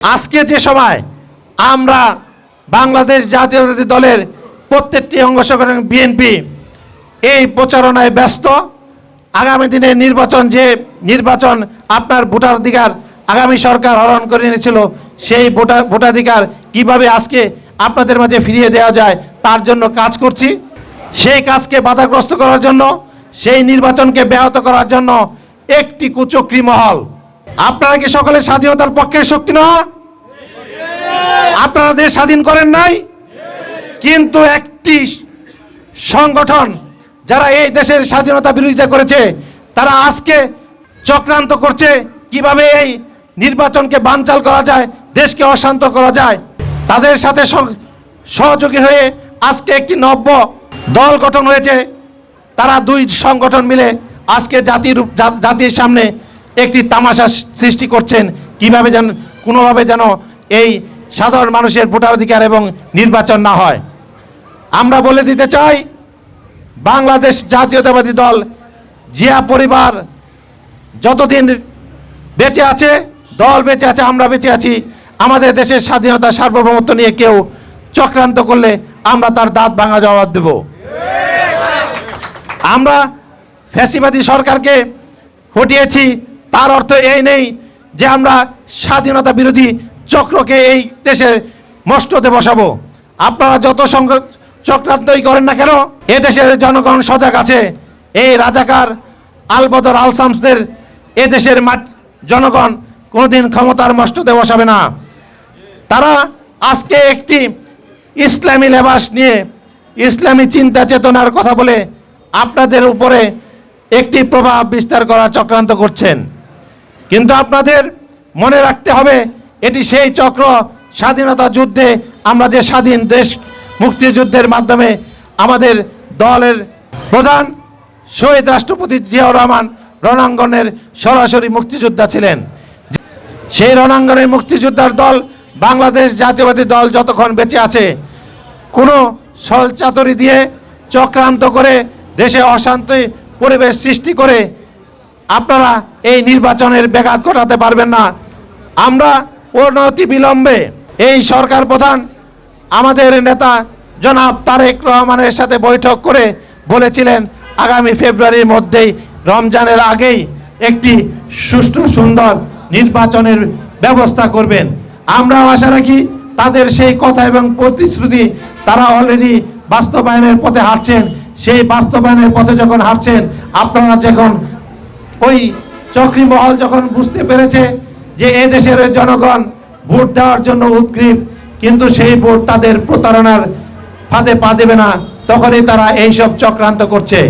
আজকে যে সময় আমরা বাংলাদেশ জাতীয়তাবাদী দলের প্রত্যেকটি অঙ্গ সংগঠন বিএনপি এই প্রচারণায় ব্যস্ত। আগামী দিনে নির্বাচন আপনার ভোটাধিকার আগামী সরকার হরণ করে নিয়েছিল, সেই ভোটাধিকার কিভাবে আজকে আপনাদের মাঝে ফিরিয়ে দেওয়া যায় তার জন্য কাজ করছি। সেই কাজকে বাধাগ্রস্ত করার জন্য, সেই নির্বাচনকে ব্যাহত করার জন্য একটি কুচক্রী মহল। আপনারা কি সকলে স্বাধীনতার পক্ষের শক্তি না? আপনারা দেশ স্বাধীন করেন নাই, কিন্তু একটি সংগঠন যারা এই দেশের স্বাধীনতা বিরোধিতা করেছে তারা আজকে চক্রান্ত করছে কিভাবে এই নির্বাচনকে বানচাল করা যায়, দেশকে অশান্ত করা যায়। তাদের সাথে সহযোগী হয়ে আজকে একটি নব্য দল গঠন হয়েছে। তারা দুই সংগঠন মিলে আজকে জাতির সামনে একটি তামাশা সৃষ্টি করছেন, কিভাবে যেন কোনোভাবে যেন এই সাধারণ মানুষের ভোটাধিকার এবং নির্বাচন না হয়। আমরা বলে দিতে চাই, বাংলাদেশ জাতীয়তাবাদী দল, জিয়া পরিবার যতদিন বেঁচে আছে, দল বেঁচে আছে, আমরা বেঁচে আছি, আমাদের দেশের স্বাধীনতা সার্বভৌমত্ব নিয়ে কেউ চক্রান্ত করলে আমরা তার দাঁত ভাঙা জবাব দেব। আমরা ফ্যাসিবাদী সরকারকে হটিয়েছি, তার অর্থ এই নেই যে আমরা স্বাধীনতা বিরোধী চক্রকে এই দেশের মস্ততে বসাবো। আপনারা যত চক্রান্তই করেন না কেন, এ দেশের জনগণ সজাগ আছে। এই রাজাকার আলবদর আলসামসদের এ দেশের জনগণ কোনোদিন ক্ষমতার মস্ততে বসাবে না। তারা আজকে একটি ইসলামী লেবাস নিয়ে ইসলামী চিন্তা চেতনার কথা বলে আপনাদের উপরে একটি প্রভাব বিস্তার করার চক্রান্ত করছেন। কিন্তু আপনাদের মনে রাখতে হবে, এটি সেই চক্র, স্বাধীনতা যুদ্ধে আমরা যে স্বাধীন দেশ মুক্তিযুদ্ধের মাধ্যমে আমাদের দলের প্রধান শহীদ রাষ্ট্রপতি জিয়াউর রহমান রণাঙ্গনের সরাসরি মুক্তিযোদ্ধা ছিলেন। সেই রণাঙ্গনের মুক্তিযোদ্ধার দল বাংলাদেশ জাতীয়তাবাদী দল যতক্ষণ বেঁচে আছে, কোনো ছলচাতুরি দিয়ে চক্রান্ত করে দেশে অশান্তি পরিবেশ সৃষ্টি করে আপনারা এই নির্বাচনের ব্যাঘাত ঘটাতে পারবেন না। আমরা অনতি বিলম্বে এই সরকার প্রধান আমাদের নেতা জনাব তারেক রহমানের সাথে বৈঠক করে বলেছিলেন আগামী ফেব্রুয়ারির মধ্যেই, রমজানের আগেই একটি সুষ্ঠু সুন্দর নির্বাচনের ব্যবস্থা করবেন। আমরা আশা রাখি তাদের সেই কথা এবং প্রতিশ্রুতি তারা অলরেডি বাস্তবায়নের পথে হাঁটছেন। সেই বাস্তবায়নের পথে যখন হাঁটছেন, আপনারা যখন ওই চক্রী মহল যখন বুঝতে পেরেছে যে এ দেশের জনগণ ভোট দেওয়ার জন্য উদ্গ্রীব, কিন্তু সেই ভোট তাদের প্রতারণার ফাঁদে পা দেবে না, তখনই তারা এইসব চক্রান্ত করছে।